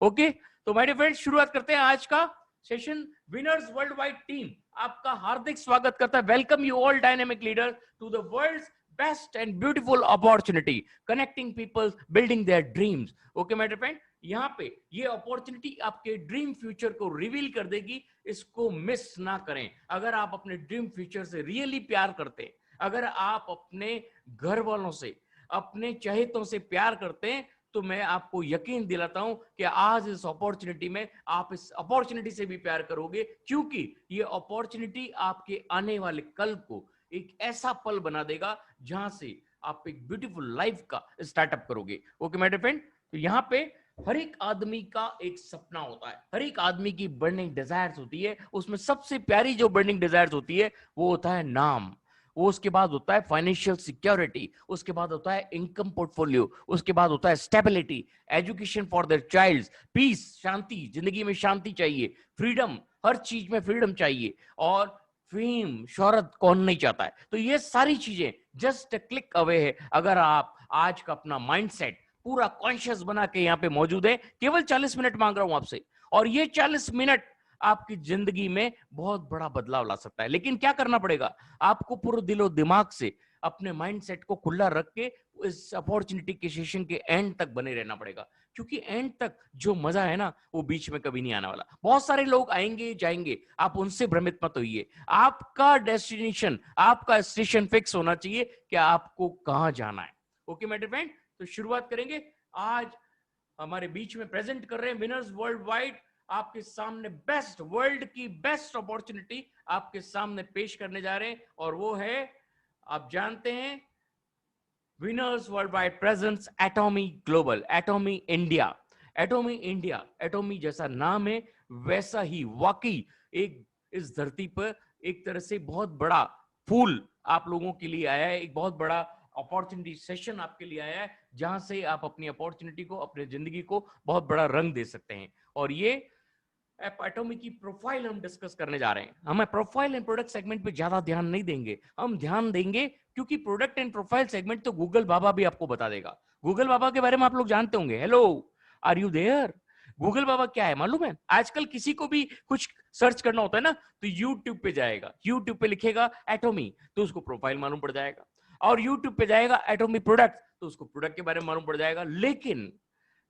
Okay, तो my dear friends शुरुआत करते हैं आज का session. Winners world wide team आपका हार्दिक स्वागत करता है। Welcome you all dynamic leader to the world's best and beautiful opportunity connecting people building their dreams. Okay my dear friend, यहाँ पे ये अपॉर्चुनिटी आपके ड्रीम फ्यूचर को रिवील कर देगी, इसको मिस ना करें। अगर आप अपने ड्रीम फ्यूचर से रियली प्यार करते हैं, अगर आप अपने घर वालों से, अपने चहेतों से प्यार करते हैं, तो मैं आपको यकीन दिलाता हूं कि आज इस अपॉर्चुनिटी में आप इस अपॉर्चुनिटी से भी प्यार करोगे, क्योंकि ये अपॉर्चुनिटी आपके आने वाले कल को एक ऐसा पल बना देगा जहां से आप एक ब्यूटीफुल लाइफ का स्टार्टअप करोगे। ओके माय डियर फ्रेंड, तो यहाँ पे हर एक आदमी का एक सपना होता है, हर एक आदमी की बर्निंग डिजायर्स होती है। उसमें सबसे प्यारी जो बर्निंग डिजायर्स होती है वो होता है नाम, वो उसके बाद होता है फाइनेंशियल सिक्योरिटी, उसके बाद होता है इनकम पोर्टफोलियो, उसके बाद होता है stability, education for their child, peace, शांति, जिंदगी में शांति चाहिए, फ्रीडम, हर चीज में फ्रीडम चाहिए, और फेम, शोहरत कौन नहीं चाहता है। तो ये सारी चीजें जस्ट क्लिक अवे है अगर आप आज का अपना माइंडसेट पूरा कॉन्शियस बना के यहाँ पे मौजूद है। केवल 40 मिनट मांग रहा हूं आपसे, और ये 40 मिनट आपकी जिंदगी में बहुत बड़ा बदलाव ला सकता है। लेकिन क्या करना पड़ेगा, आपको पूरे दिलो दिमाग से अपने माइंडसेट को खुला रख के इस अपॉर्चुनिटी के सेशन के एंड तक बने रहना पड़ेगा, क्योंकि एंड तक जो मजा है ना वो बीच में कभी नहीं आने वाला। बहुत सारे लोग आएंगे जाएंगे, आप उनसे भ्रमित मत होइए। आपका डेस्टिनेशन, आपका स्टेशन फिक्स होना चाहिए कि आपको कहां जाना है। ओके माय डियर फ्रेंड, तो शुरुआत करेंगे। आज हमारे बीच में प्रेजेंट कर रहे हैं विनर्स वर्ल्ड वाइड, आपके सामने बेस्ट, वर्ल्ड की बेस्ट अपॉर्चुनिटी आपके सामने पेश करने जा रहे हैं, और वो है, आप जानते हैं, winners world wide presence एटॉमी global, एटॉमी India. एटॉमी India, एटॉमी जैसा नाम है वैसा ही वाकई एक इस धरती पर एक तरह से बहुत बड़ा फूल आप लोगों के लिए आया है, एक बहुत बड़ा अपॉर्चुनिटी सेशन आपके लिए आया है, जहां से आप अपनी अपॉर्चुनिटी को, अपनी जिंदगी को बहुत बड़ा रंग दे सकते हैं। और ये एटॉमी की प्रोफाइल हम डिस्कस करने जा रहे हैं। हम प्रोफाइल एंड प्रोडक्ट सेगमेंट पे ज्यादा ध्यान नहीं देंगे, हम ध्यान देंगे क्योंकि प्रोडक्ट एंड प्रोफाइल सेगमेंट तो गूगल बाबा भी आपको बता देगा। गूगल बाबा के बारे में आप लोग जानते होंगे। Hello, are you there? Google बाबा क्या है मालूम है? आजकल किसी को भी कुछ सर्च करना होता है ना, तो यूट्यूब पे जाएगा, यूट्यूब पे लिखेगा एटॉमी तो उसको प्रोफाइल मालूम पड़ जाएगा, और यूट्यूब पे जाएगा एटॉमी प्रोडक्ट तो उसको प्रोडक्ट के बारे में मालूम पड़ जाएगा। लेकिन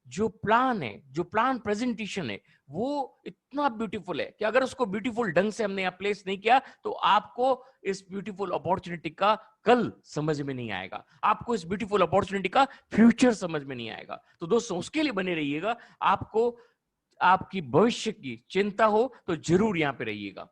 जो प्लान है, जो प्लान प्रेजेंटेशन है, वो इतना ब्यूटीफुल है कि अगर उसको ब्यूटीफुल ढंग से हमने यहाँ प्लेस नहीं किया तो आपको इस ब्यूटीफुल अपॉर्चुनिटी का कल समझ में नहीं आएगा, आपको इस ब्यूटीफुल अपॉर्चुनिटी का फ्यूचर समझ में नहीं आएगा। तो दोस्तों उसके लिए बने रहिएगा। आपको आपकी भविष्य की चिंता हो तो जरूर यहाँ पे रहिएगा।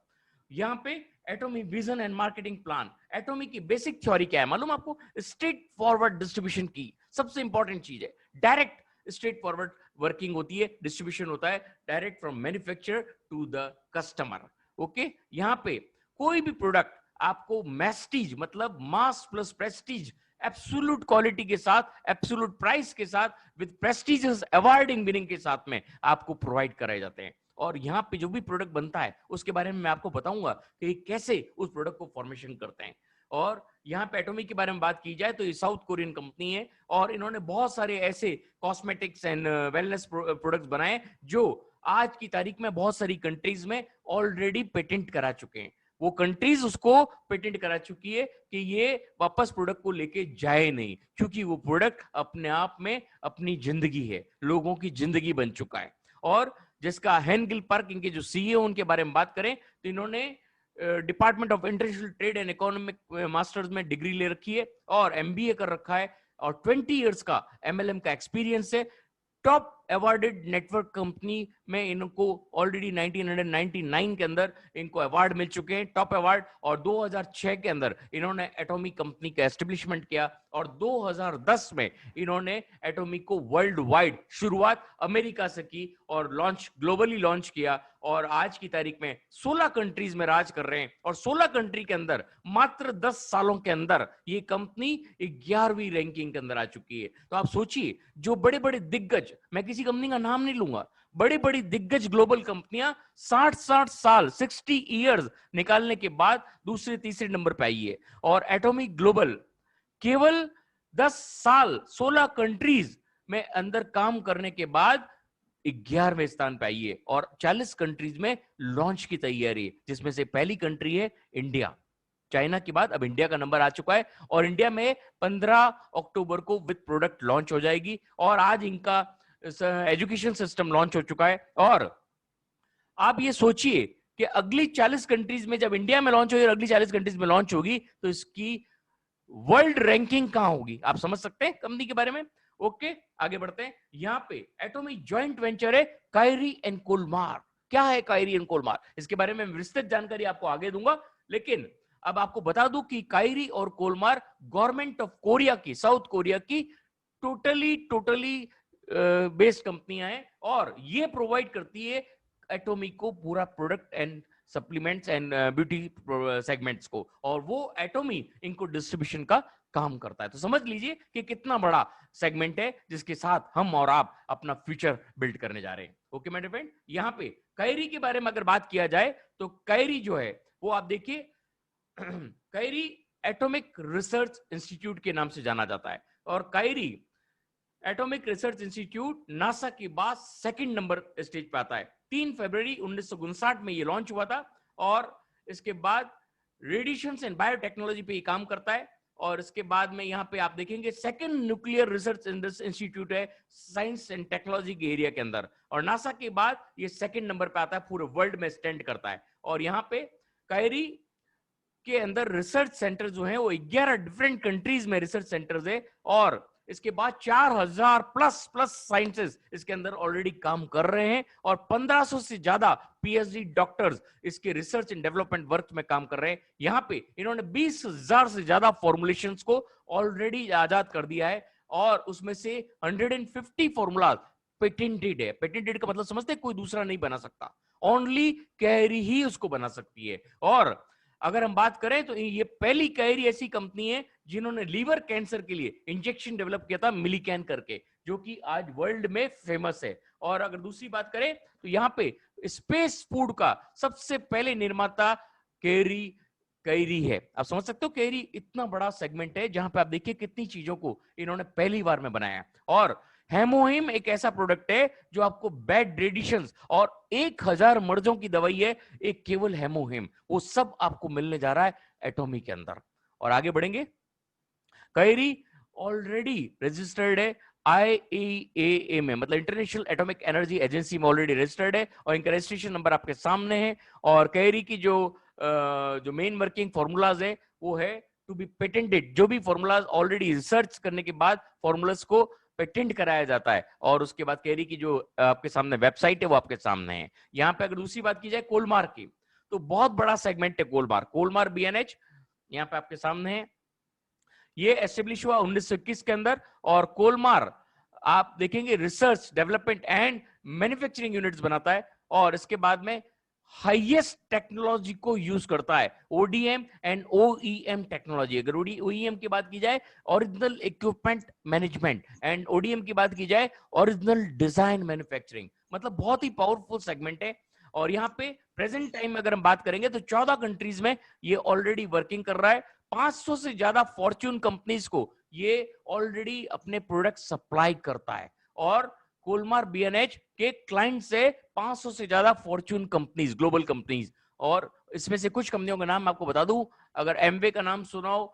यहाँ पे एटॉमी विजन एंड मार्केटिंग प्लान, एटॉमी की बेसिक थ्योरी क्या है मालूम आपको? स्ट्रेट फॉरवर्ड डिस्ट्रीब्यूशन की सबसे इंपॉर्टेंट चीज है। डायरेक्ट स्ट्रेट फॉरवर्ड वर्किंग होती है, डिस्ट्रीब्यूशन होता है direct from manufacturer to the customer. Okay, यहाँ पे कोई भी प्रोडक्ट आपको मैस्टीज, मतलब mass plus prestige, absolute quality के साथ, एब्सोल्यूट प्राइस के साथ, विद प्रेस्टीजियस अवार्डिंग विनिंग के साथ में आपको प्रोवाइड कराए जाते हैं। और यहाँ पे जो भी प्रोडक्ट बनता है उसके बारे में मैं आपको बताऊंगा कि कैसे उस प्रोडक्ट को फॉर्मेशन करते हैं। और यहाँ पे एटॉमी के बारे में बात की जाए तो ये साउथ कोरियन कंपनी है, और इन्होंने बहुत सारे ऐसे कॉस्मेटिक्स एंड वेलनेस प्रोडक्ट्स बनाए जो आज की तारीख में बहुत सारी कंट्रीज में ऑलरेडी पेटेंट करा चुके हैं। वो कंट्रीज उसको पेटेंट करा चुकी है कि ये वापस प्रोडक्ट को लेके जाए नहीं, क्योंकि वो प्रोडक्ट अपने आप में अपनी जिंदगी है, लोगों की जिंदगी बन चुका है। और जिसका हेनगिल पार्क, इनके जो सीईओ, उनके बारे में बात करें तो इन्होंने department of international trade and economic masters में डिग्री ले रखी है और एमबीए कर रखा है, और 20 इयर्स का एमएलएम का एक्सपीरियंस है। टॉप अवार्डेड नेटवर्क कंपनी में इनको ऑलरेडी 1999 के अंदर इनको अवार्ड मिल चुके हैं, टॉप अवार्ड। और 2006 के अंदर इन्होंने एटॉमी कंपनी का एस्टेब्लिशमेंट किया, और 2010 में इन्होंने एटॉमी को वर्ल्ड वाइड शुरुआत अमेरिका से की और लॉन्च, ग्लोबली लॉन्च किया। और आज की तारीख में 16 कंट्रीज में राज कर रहे हैं, और 16 कंट्री के अंदर मात्र 10 सालों के अंदर ये कंपनी 11वीं रैंकिंग के अंदर आ चुकी है। तो आप सोचिए, जो बड़े बड़े दिग्गज, मैं किसी कंपनी का नाम नहीं लूंगा, बड़ी बड़ी दिग्गज ग्लोबल कंपनियां 60 साल 60 इयर्स निकालने के बाद दूसरे तीसरे नंबर पे आई है, और एटॉमी ग्लोबल केवल 10 साल 16 कंट्रीज में अंदर काम करने के बाद 11वें स्थान पे आई है और 40 कंट्रीज में लॉन्च की तैयारी है, जिसमें से पहली कंट्री है इंडिया। चाइना के बाद अब इंडिया का नंबर आ चुका है और इंडिया में 15 अक्टूबर को विद प्रोडक्ट लॉन्च हो जाएगी। और आज इनका एजुकेशन सिस्टम लॉन्च हो चुका है। और आप ये सोचिए कि अगली 40 कंट्रीज में, जब इंडिया में लॉन्च होगी और अगली 40 कंट्रीज में लॉन्च होगी, तो इसकी वर्ल्ड रैंकिंग कहां होगी। आप समझ सकते हैं कंपनी के बारे में। ओके, आगे बढ़ते हैं। यहां पे एटॉमिक जॉइंट वेंचर है कायरी एंड कोलमार। क्या है कायरी एंड कोलमार, इसके बारे में विस्तृत जानकारी आपको आगे दूंगा, लेकिन अब आपको बता दूं कि कायरी और कोलमार गवर्नमेंट ऑफ कोरिया की, साउथ कोरिया की टोटली बेस्ड कंपनियां हैं और ये प्रोवाइड करती है एटॉमिक को पूरा product and supplements and beauty segments को, और वो एटॉमी इनको डिस्ट्रीब्यूशन का काम करता है। तो समझ लीजिए कि कितना बड़ा सेगमेंट है जिसके साथ हम और आप अपना फ्यूचर बिल्ड करने जा रहे हैं। ओके माय फ्रेंड, यहां पे कायरी के बारे में अगर बात किया जाए तो कायरी जो है वो आप देखिए कायरी एटॉमिक रिसर्च इंस्टीट्यूट के नाम से जाना जाता है और Kairi atomic research institute NASA के बाद सेकंड नंबर स्टेज पे आता है। 3 फरवरी 1959 में ये लॉन्च हुआ था और इसके बाद रेडिएशन एंड बायोटेक्नोलॉजी पे ये काम करता है। और इसके बाद में यहाँ पे आप देखेंगे सेकंड न्यूक्लियर रिसर्च इंस्टीट्यूट है साइंस एंड टेक्नोलॉजी के एरिया के अंदर, और नासा के बाद ये सेकंड नंबर पे आता है, पूरे वर्ल्ड में स्टैंड करता है। और यहाँ पे कायरी के अंदर रिसर्च सेंटर जो है वो 11 डिफरेंट कंट्रीज में रिसर्च सेंटर्स है और इसके बाद 4000 प्लस साइंसेस इसके अंदर ऑलरेडी काम कर रहे हैं और 1500 से ज्यादा पीएचडी डॉक्टर्स इसके रिसर्च एंड डेवलपमेंट वर्क में काम कर रहे हैं। यहाँ पे इन्होंने 20,000 से ज्यादा फॉर्मुलेशंस को ऑलरेडी आजाद कर दिया है और उसमें से 150 फॉर्मूला पेटेंटेड है। पेटेंटेड का मतलब समझते हैं, कोई दूसरा नहीं बना सकता, ओनली कैरी ही उसको बना सकती है। और अगर हम बात करें तो ये पहली कायरी ऐसी कंपनी है जिन्होंने लीवर कैंसर के लिए इंजेक्शन डेवलप किया था मिलीकैन करके, जो कि आज वर्ल्ड में फेमस है। और अगर दूसरी बात करें तो यहाँ पे स्पेस फूड का सबसे पहले निर्माता कायरी है। आप समझ सकते हो कायरी इतना बड़ा सेगमेंट है जहां पे आप देखिए कितनी चीजों को इन्होंने पहली बार में बनाया। और हेमोहिम एक ऐसा प्रोडक्ट है जो आपको बेड रेडिएशंस और 1000 मर्जों की दवाई है, एक केवल हेमोहिम, वो सब आपको मिलने जा रहा है एटॉमी के अंदर। और आगे बढ़ेंगे, कायरी ऑलरेडी रजिस्टर्ड है IAEA में, मतलब इंटरनेशनल एटॉमिक एनर्जी एजेंसी में ऑलरेडी रजिस्टर्ड है और इनका रजिस्ट्रेशन नंबर आपके सामने है। और कायरी की जो मेन वर्किंग फॉर्मूलाज है वो है टू बी पेटेंटेड। जो भी फॉर्मूलाज ऑलरेडी रिसर्च करने के बाद फॉर्मूलाज को पेटेंट कराया जाता है और उसके बाद कायरी की जो आपके सामने वेबसाइट है वो आपके सामने है। यहाँ पे अगर दूसरी बात की जाए कोलमार की, तो बहुत बड़ा सेगमेंट है कोलमार BNH यहाँ पे आपके सामने है। ये एस्टेब्लिश हुआ 1921 के अंदर और कोलमार आप देखेंगे research development and manufacturing units बनाता है और इसके बाद में हाईएस्ट टेक्नोलॉजी को यूज करता है, ODM एंड OEM टेक्नोलॉजी। अगर OEM की बात की जाए original equipment management and ODM की बात की जाए ओरिजिनल डिजाइन मैन्युफैक्चरिंग, मतलब बहुत ही पावरफुल सेगमेंट है। और यहाँ पे प्रेजेंट टाइम में अगर हम बात करेंगे तो 14 कंट्रीज में ये ऑलरेडी वर्किंग कर रहा है। 500 से ज्यादा फॉर्च्यून कंपनीज को ये ऑलरेडी अपने प्रोडक्ट सप्लाई करता है और कोलमार BNH के क्लाइंट से 500 से ज्यादा फॉर्च्यून कंपनीज, ग्लोबल कंपनीज। और इसमें से कुछ कंपनियों का नाम आपको बता दूं, अगर एमवे का नाम सुनाओ,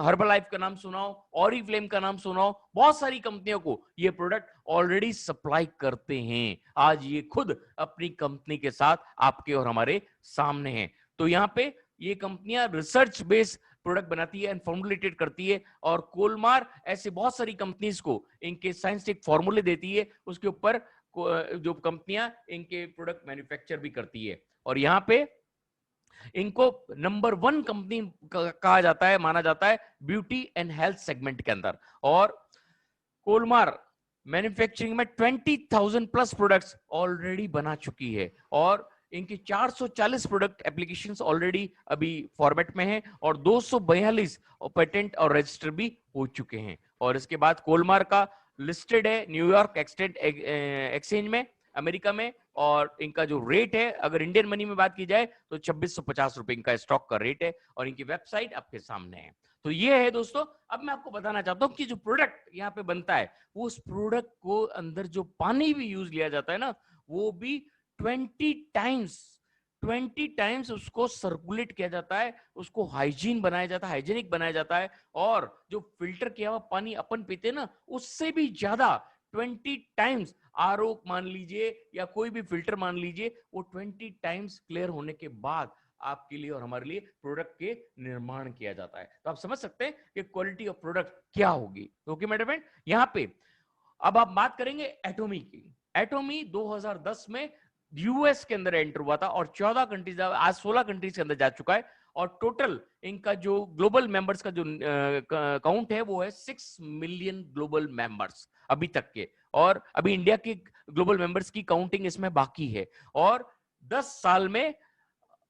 हर्बलाइफ का नाम सुनाओ, ऑरिफ्लेम का नाम सुनाओ, बहुत सारी कंपनियों को ये प्रोडक्ट ऑलरेडी सप्लाई करते हैं। आज ये खुद अपनी कंपनी के साथ आपके और हमारे सामने हैं। तो यहाँ पे ये कंपनियां रिसर्च बेस्ड प्रोडक्ट बनाती है एंड फॉर्मुलेटेड करती है और कोलमार ऐसे बहुत सारी कंपनीज को इनके साइंटिफिक फॉर्मूले देती है, उसके ऊपर जो कंपनियां इनके प्रोडक्ट मैन्युफैक्चर भी करती है। और यहाँ पे इनको नंबर 1 कंपनी कहा जाता है, माना जाता है ब्यूटी एंड हेल्थ सेगमेंट के अंदर। और कोलमार मैन्युफैक्चरिंग में 20,000 प्लस प्रोडक्ट्स ऑलरेडी बना चुकी है और इनकी 440 प्रोडक्ट एप्लीकेशंस ऑलरेडी अभी फॉर्मेट में हैं और 242 पेटेंट और रजिस्टर भी हो चुके हैं। और इसके बाद कोलमार का लिस्टेड है न्यूयॉर्क एक्सचेंज में अमेरिका में, और इनका जो रेट है अगर इंडियन मनी में बात की जाए तो 2650 रुपए इनका स्टॉक का रेट है और इनकी वेबसाइट आपके सामने है। तो ये है दोस्तों। अब मैं आपको बताना चाहता हूं कि जो प्रोडक्ट यहाँ पे बनता है, वो उस प्रोडक्ट को अंदर जो पानी भी यूज लिया जाता है ना, वो भी 20 टाइम्स उसको सर्कुलेट किया जाता है, उसको हाइजीन बनाया जाता है, हाइजीनिक बनाया जाता है। और जो फिल्टर किया हुआ पानी अपन पीते हैं ना, उससे भी ज्यादा 20 टाइम्स आरओ मान लीजिए या कोई भी फिल्टर मान लीजिए, वो 20 टाइम्स क्लियर होने के बाद आपके लिए और हमारे लिए प्रोडक्ट के निर्माण किया जाता है। तो आप समझ सकते हैं कि क्वालिटी ऑफ प्रोडक्ट क्या होगी। ओके मेरे फ्रेंड, यहां पे अब आप बात करेंगे एटॉमी की। एटॉमी 2010 में यूएस के अंदर एंटर हुआ था और 14 कंट्रीज, आज 16 कंट्रीज के अंदर जा चुका है। और टोटल इनका जो ग्लोबल मेंबर्स का जो काउंट है वो है 6 मिलियन ग्लोबल मेंबर्स अभी तक के। और अभी इंडिया की ग्लोबल मेंबर्स की काउंटिंग इसमें बाकी है। और 10 साल में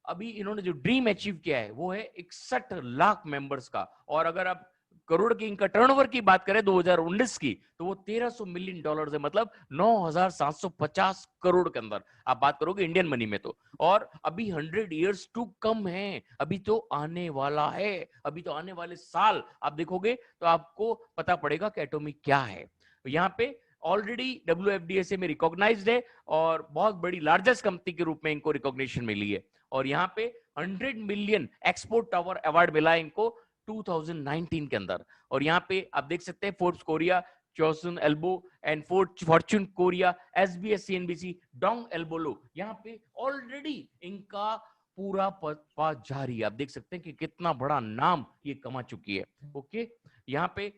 अभी इन्होंने जो ड्रीम अचीव किया है वो है 61 लाख मेंबर्स का। और अगर आप करोड़ की इनका टर्नओवर की बात करें 2019 की, तो वो 1300 मिलियन डॉलर है, मतलब 9750 करोड़ के अंदर आप बात करोगे इंडियन मनी में तो। और अभी 100 इयर्स टू कम है, अभी तो आने वाला है, अभी तो आने वाले साल आप देखोगे तो आपको पता पड़ेगा कि एटॉमिक क्या है। यहाँ पे ऑलरेडी WFDSA में रिकॉग्नाइज्ड है और बहुत बड़ी लार्जेस्ट कंपनी के रूप में इनको रिकॉग्निशन मिली है। और यहाँ पे 100 मिलियन एक्सपोर्ट टावर अवार्ड मिला है इनको 2019 के अंदर। और यहाँ पे आप देख सकते हैं Forbes Korea, Chosun Ilbo and Fortune Korea, SBS CNBC, Dong Ilbo, यहाँ पे ऑलरेडी इनका पूरा पद जारी है। आप देख सकते हैं कि कितना बड़ा नाम ये कमा चुकी है। ओके, यहाँ पे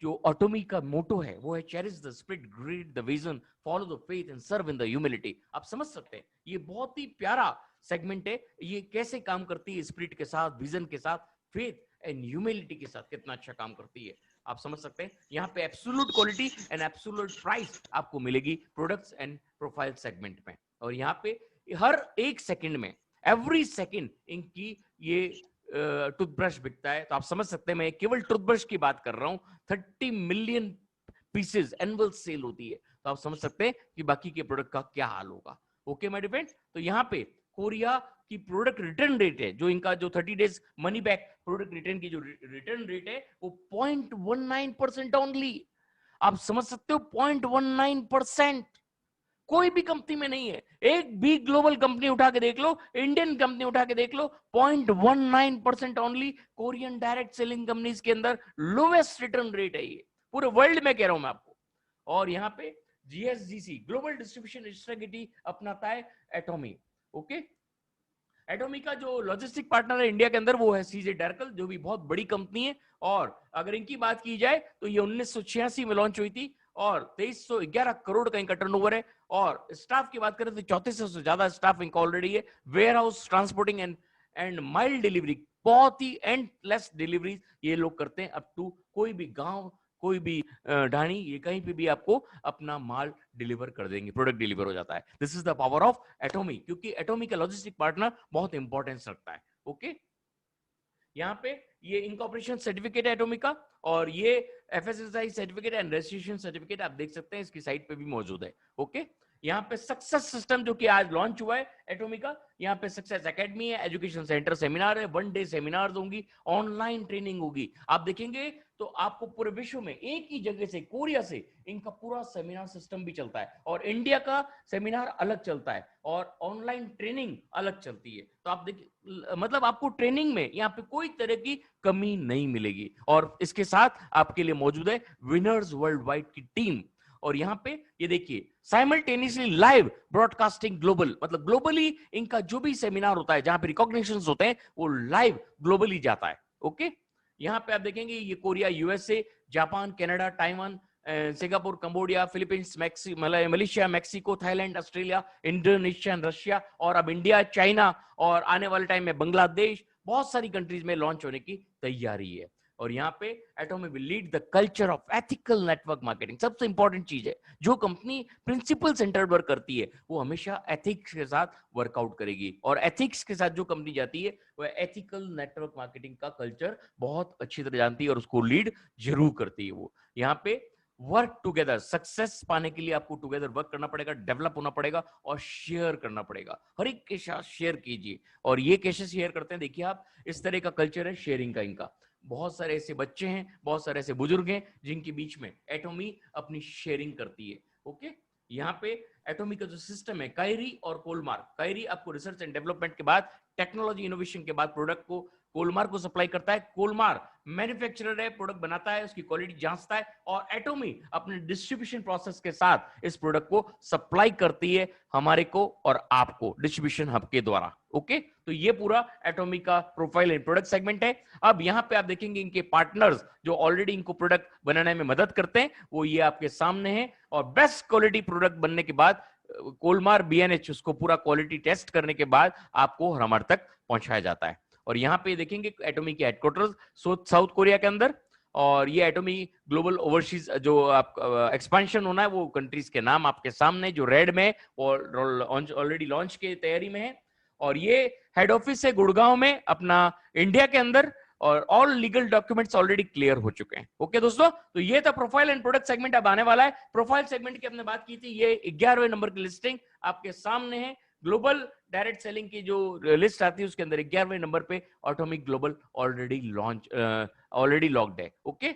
जो ऑटोमी का मोटो है वो है cherish the spirit, greed the vision, follow the faith and serve in the humility. आप समझ सकते हैं ये बहुत ही प्यारा सेगमेंट है, ये कैसे काम करती है स्पिरिट के साथ, विजन के साथ, फेथ एंड ह्यूमिलिटी के साथ कितना अच्छा काम करती है। आप समझ सकते हैं यहाँ पे absolute quality and absolute price आपको मिलेगी प्रोडक्ट्स एंड प्रोफाइल सेगमेंट में। और यहाँ पे हर एक सेकंड में, एवरी सेकंड इनकी ये टूथब्रश बिकता है। तो आप समझ सकते हैं मैं केवल टूथब्रश की बात कर रहा हूं, 30 मिलियन पीसेस एनुअल सेल होती है। तो आप समझ सकते हैं कि बाकी के प्रोडक्ट का क्या हाल होगा। ओके माय डियर फ्रेंड्स, तो यहाँ पे कोरिया की प्रोडक्ट रिटर्न रेट है, जो इनका जो 30 days money back product return की जो रिटर्न रेट है वो 0.19% ओनली। आप समझ सकते हो 0.19%, कोई भी कंपनी में नहीं है। एक भी ग्लोबल कंपनी उठा के देख लो, इंडियन कंपनी उठा के देख लो, 0.19% only Korean direct selling companies के अंदर लोवेस्ट रिटर्न रेट है ये, पूरे वर्ल्ड में कह रहा हूं मैं आपको। और यहाँ पे GSGC ग्लोबल डिस्ट्रीब्यूशन स्ट्रेटेजी अपनाता है एटॉमी। ओके, एटॉमी का जो लॉजिस्टिक पार्टनर है इंडिया के अंदर वो है CJ डैरकल, जो भी बहुत बड़ी कंपनी है। और अगर इनकी बात की जाए तो ये 1986 में लॉन्च हुई थी और 2311 करोड़ का इनका टर्नओवर है। और स्टाफ की बात करें तो 3400 से ज्यादा स्टाफ इनका ऑलरेडी है। Warehouse, transporting and mile delivery, बहुत ही एंडलेस डिलीवरी ये लोग करते हैं। अप टू कोई भी गांव, कोई भी ढाणी, ये कहीं पे भी आपको अपना माल डिलीवर कर देंगे, प्रोडक्ट डिलीवर हो जाता है। This is the power of एटॉमी, क्योंकि एटॉमी का लॉजिस्टिक पार्टनर बहुत इंपॉर्टेंस रखता है। ओके, यहाँ पे ये इनकॉर्पोरेशन सर्टिफिकेट है एटॉमी का, और ये FSSAI certificate and registration certificate आप देख सकते हैं इसकी साइट पे भी मौजूद है। ओके, यहाँ पे सक्सेस सिस्टम जो कि आज लॉन्च हुआ है एटॉमी का, यहाँ पे सक्सेस एकेडमी है, एजुकेशन सेंटर, सेमिनार है, 1 डे सेमिनार होंगी, ऑनलाइन ट्रेनिंग होगी। आप देखेंगे तो आपको पूरे विश्व में एक ही जगह से, कोरिया से, इनका पूरा सेमिनार सिस्टम भी चलता है और इंडिया का सेमिनार अलग चलता है और ऑनलाइन ट्रेनिंग अलग चलती है। तो आप देखिए, मतलब आपको ट्रेनिंग में यहाँ पे कोई तरह की कमी नहीं मिलेगी। और इसके साथ आपके लिए मौजूद है विनर्स वर्ल्ड वाइड की टीम। और यहाँ पे ये देखिए साइमल्टेनियसली लाइव ब्रॉडकास्टिंग ग्लोबल, मतलब ग्लोबली इनका जो भी सेमिनार होता है जहां पे रिकॉग्निशंस होते हैं वो लाइव ग्लोबली जाता है। ओके, यहाँ पे आप देखेंगे ये Korea, USA, Japan, Canada, Taiwan, Singapore, Cambodia, Philippines, Malaysia, Mexico, Thailand, Australia, Indonesia, Russia, और अब इंडिया, चाइना, और आने वाले टाइम में बांग्लादेश, बहुत सारी कंट्रीज में लॉन्च होने की तैयारी है। और यहाँ पे एटॉमी will lead the culture of ethical network marketing. सबसे इंपॉर्टेंट चीज है, जो कंपनी प्रिंसिपल सेंटर वर्क करती है वो हमेशा एथिक्स के साथ वर्कआउट करेगी, और एथिक्स के साथ जो कंपनी जाती है वो एथिकल नेटवर्क मार्केटिंग का कल्चर बहुत अच्छी तरह जानती है और उसको लीड जरूर करती है वो। यहाँ पे वर्क टुगेदर, सक्सेस पाने के लिए आपको टुगेदर वर्क करना पड़ेगा, डेवलप होना पड़ेगा और शेयर करना पड़ेगा। हर एक के साथ शेयर कीजिए। और ये कैसे शेयर करते हैं देखिए आप, इस तरह का कल्चर है शेयरिंग का इनका। बहुत सारे ऐसे बच्चे हैं, बहुत सारे ऐसे बुजुर्ग हैं जिनके बीच में एटॉमी अपनी शेयरिंग करती है। ओके, यहाँ पे एटॉमी का जो सिस्टम है, कायरी और कोलमार, कायरी आपको रिसर्च एंड डेवलपमेंट के बाद, टेक्नोलॉजी इनोवेशन के बाद प्रोडक्ट को कोलमार को सप्लाई करता है। कोलमार मैन्युफैक्चरर है, प्रोडक्ट बनाता है, उसकी क्वालिटी जांचता है, और एटॉमी अपने डिस्ट्रीब्यूशन प्रोसेस के साथ इस प्रोडक्ट को सप्लाई करती है हमारे को और आपको डिस्ट्रीब्यूशन हब के द्वारा। ओके, तो ये पूरा एटॉमी का प्रोफाइल एंड प्रोडक्ट सेगमेंट है। अब यहां पे आप देखेंगे इनके पार्टनर्स जो ऑलरेडी इनको प्रोडक्ट बनाने में मदद करते हैं, वो ये आपके सामने है। और बेस्ट क्वालिटी प्रोडक्ट बनने के बाद कोलमार बीएनएच उसको पूरा क्वालिटी टेस्ट करने के बाद आपको हमारे तक पहुंचाया जाता है। और यहाँ पे देखेंगे एटॉमी के हेडक्वार्टर्स साउथ कोरिया के अंदर, और ये एटॉमी ग्लोबल ओवरसीज जो आप एक्सपेंशन होना है वो कंट्रीज के नाम आपके सामने, जो रेड में और ऑलरेडी लॉन्च की तैयारी में है। और ये हेड ऑफिस है गुड़गांव में अपना इंडिया के अंदर, और all legal documents already clear हो चुके हैं। ओके दोस्तों, तो ये था प्रोफाइल एंड प्रोडक्ट सेगमेंट अब आने वाला है। प्रोफाइल सेगमेंट की हमने बात की थी, ये 11वें नंबर की लिस्टिंग आपके सामने है। ग्लोबल डायरेक्ट सेलिंग की जो लिस्ट आती है उसके अंदर 11वें नंबर पे एटॉमिक ग्लोबल ऑलरेडी लॉन्च्ड है। ओके,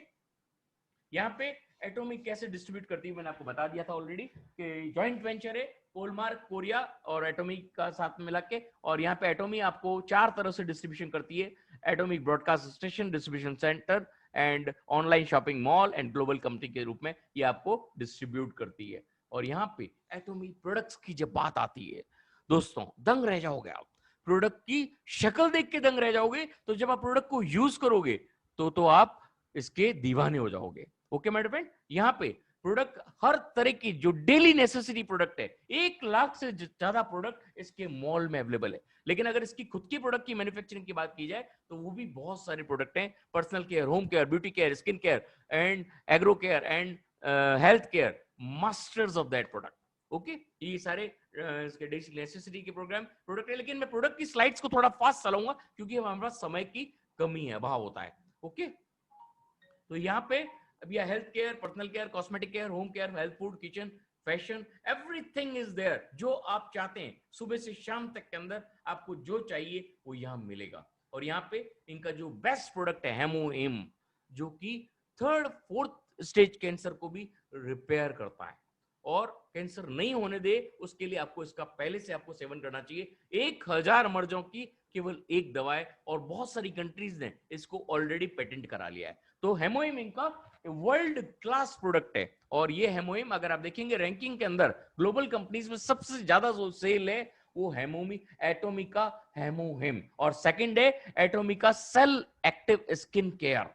यहाँ पे एटॉमिक कैसे डिस्ट्रीब्यूट करती है मैंने आपको बता दिया था ऑलरेडी कि जॉइंट वेंचर है कोलमार कोरिया और एटॉमिक का साथ में मिला के। और यहाँ पे एटॉमिक आपको 4 तरह से डिस्ट्रीब्यूशन करती है, atomic broadcast station, distribution centre and online shopping mall and global company के रूप में ये आपको डिस्ट्रीब्यूट करती है। और यहाँ पे एटॉमिक प्रोडक्ट्स की जब बात आती है दोस्तों, दंग रह जाओगे आप, प्रोडक्ट की शक्ल देख के दंग रह जाओगे। तो जब आप प्रोडक्ट को यूज करोगे तो आप इसके दीवाने हो जाओगे। ओके माय फ्रेंड, यहाँ पे प्रोडक्ट हर तरह की जो डेली नेसेसिटी प्रोडक्ट है, 1 लाख से ज्यादा प्रोडक्ट इसके मॉल में अवेलेबल है। लेकिन अगर इसकी खुद की प्रोडक्ट की मैन्युफैक्चरिंग की बात की जाए तो वो भी बहुत सारे प्रोडक्ट हैं, personal care, home care, beauty care, skin care and agro care and health care, masters of that product. Okay, ये सारे इसके डेली नेसेसिटी के प्रोडक्ट है। लेकिन मैं प्रोडक्ट की स्लाइड्स को थोड़ा फास्ट चलाऊंगा क्योंकि हमारे पास समय की कमी है, अभाव होता है। ओके, तो यहाँ पे अब यह health care, personal care, cosmetic care, home care, health, food, kitchen, fashion, everything is there. जो आप चाहते हैं सुबह से शाम तक के अंदर आपको जो चाहिए वो यहाँ मिलेगा। और यहाँ पे इनका जो बेस्ट प्रोडक्ट है हेमोहिम, जो कि 3rd 4th स्टेज कैंसर को भी रिपेयर करता है और कैंसर नहीं होने दे उसके लिए आपको इसका पहले से आपको सेवन करना चाहिए। 1000 मर्जों की केवल एक दवा है और बहुत सारी कंट्रीज ने इसको ऑलरेडी पेटेंट करा लिया है। तो हेमोहिम इनका वर्ल्ड क्लास प्रोडक्ट है। और ये हेमोहिम अगर आप देखेंगे रैंकिंग के अंदर ग्लोबल कंपनीज में सबसे ज्यादा जो सेल है वो एटॉमिक का हेमोहिम, और सेकंड है एटॉमिक का सेल एक्टिव स्किन केयर।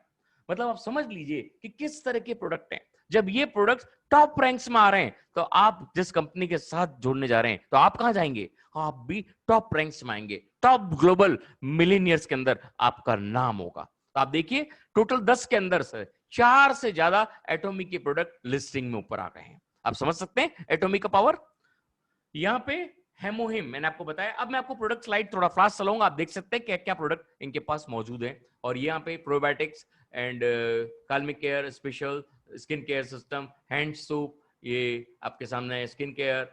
मतलब आप समझ लीजिए कि किस तरह के प्रोडक्ट हैं। जब ये प्रोडक्ट टॉप रैंक्स में आ रहे हैं तो आप जिस कंपनी के साथ जुड़ने जा रहे हैं तो आप कहां जाएंगे, आप भी टॉप रैंक्स में आएंगे, टॉप ग्लोबल मिलीनियर्स के अंदर आपका नाम होगा। तो आप देखिए टोटल 10 के अंदर से 4 से ज्यादा एटॉमिक के प्रोडक्ट लिस्टिंग में ऊपर आ गए हैं। आप समझ सकते हैं एटॉमिक का पावर। यहाँ पे हेमोहिम मैंने आपको बताया। अब मैं आपको प्रोडक्ट स्लाइड थोड़ा फास्ट चलाऊंगा, आप देख सकते हैं क्या क्या प्रोडक्ट इनके पास मौजूद है। और यहाँ पे probiotics and calmic care, special skin care system, hand soap, ये आपके सामने है स्किन केयर,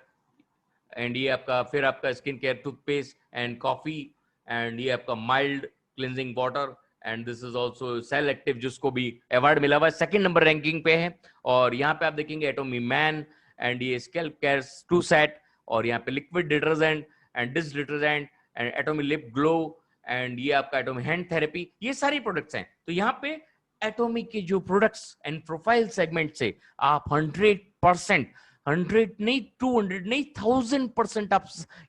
एंड ये आपका फिर आपका skin care toothpaste and coffee, and ये आपका mild cleansing water, and this is also cell active जिसको भी अवार्ड मिला हुआ है, 2nd नंबर रैंकिंग पे है। और यहाँ पे आप देखेंगे एटॉमी मैन एंड ये स्कैल्प केयर टू सेट, और यहाँ पे liquid detergent and dish detergent and एटॉमी lip glow, and ये आपका एटॉमी हैंड थेरेपी, ये सारी प्रोडक्ट्स हैं। तो यहाँ पे एटॉमिक के जो प्रोडक्ट्स एंड प्रोफाइल सेगमेंट से आप 100%, 100 नहीं 200 नहीं 1000% आप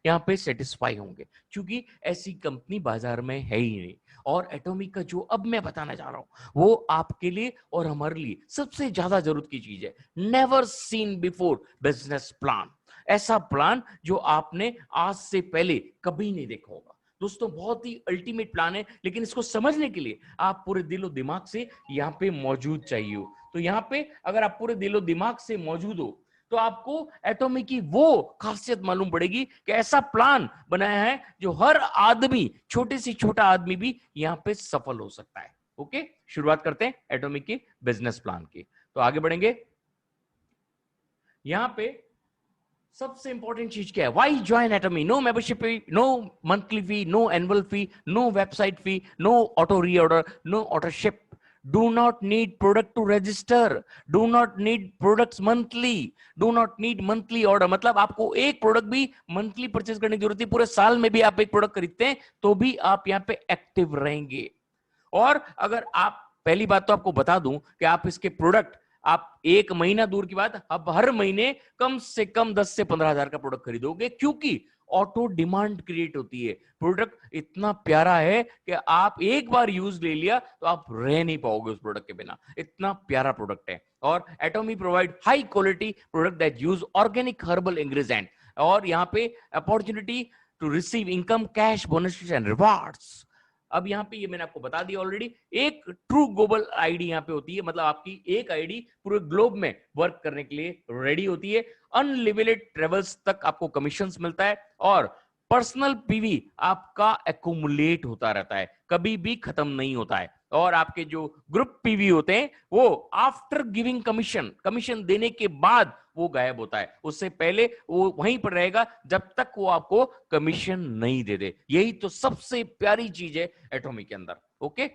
यहाँ पे सेटिस्फाई होंगे, क्योंकि ऐसी कंपनी बाजार में है ही नहीं। और एटॉमिक का जो अब मैं बताना चाह रहा हूं वो आपके लिए और हमारे लिए सबसे ज्यादा जरूरत की चीज है। Never seen before business plan, ऐसा प्लान जो आपने आज से पहले कभी नहीं देखा होगा। दोस्तों बहुत ही अल्टीमेट प्लान है, लेकिन इसको समझने के लिए आप पूरे दिलो दिमाग से यहाँ पे मौजूद चाहिए हो। तो यहाँ पे अगर आप पूरे दिलो दिमाग से मौजूद हो तो आपको एटॉमिक की वो खासियत मालूम पड़ेगी कि ऐसा प्लान बनाया है जो हर आदमी, छोटे से छोटा आदमी भी यहाँ पे सफल हो सकता है। ओके, शुरुआत करते हैं एटॉमिक के बिजनेस प्लान की। तो आगे बढ़ेंगे। यहाँ पे सबसे इंपॉर्टेंट चीज क्या है? Why join Atomy? No membership fee, no monthly fee, no annual fee, no website fee, no auto reorder, no auto ship, do not need product to register, do not need products monthly, do not need monthly order। मतलब आपको एक product भी monthly purchase करने की जरूरत नहीं, पूरे साल में भी आप एक प्रोडक्ट खरीदते हैं तो भी आप यहाँ पे एक्टिव रहेंगे। और अगर आप, पहली बात तो आपको बता दूं कि आप इसके प्रोडक्ट, आप एक महीना दूर की बात, अब हर महीने कम से कम 10 से 15 हजार का प्रोडक्ट खरीदोगे, क्योंकि ऑटो डिमांड क्रिएट होती है। प्रोडक्ट इतना प्यारा है कि आप एक बार यूज ले लिया तो आप रह नहीं पाओगे उस प्रोडक्ट के बिना, इतना प्यारा प्रोडक्ट है। और Atomy provide high quality product that use organic herbal ingredient, और यहाँ पे opportunity to receive income, cash, bonus and rewards. अब यहाँ पे ये मैंने आपको बता दिया ऑलरेडी, एक ट्रू ग्लोबल आईडी यहाँ पे होती है, मतलब आपकी एक आईडी पूरे ग्लोब में वर्क करने के लिए रेडी होती है। अनलिमिटेड ट्रेवल्स तक आपको कमीशंस मिलता है, और पर्सनल पीवी आपका एक्यूमुलेट होता रहता है, कभी भी खत्म नहीं होता है। और आपके जो ग्रुप पीवी होते हैं वो आफ्टर गिविंग कमीशन, कमीशन देने के बाद वो गायब होता है, उससे पहले वो वहीं पर रहेगा जब तक वो आपको कमीशन नहीं दे दे। यही तो सबसे प्यारी चीज है एटॉमी के अंदर। ओके,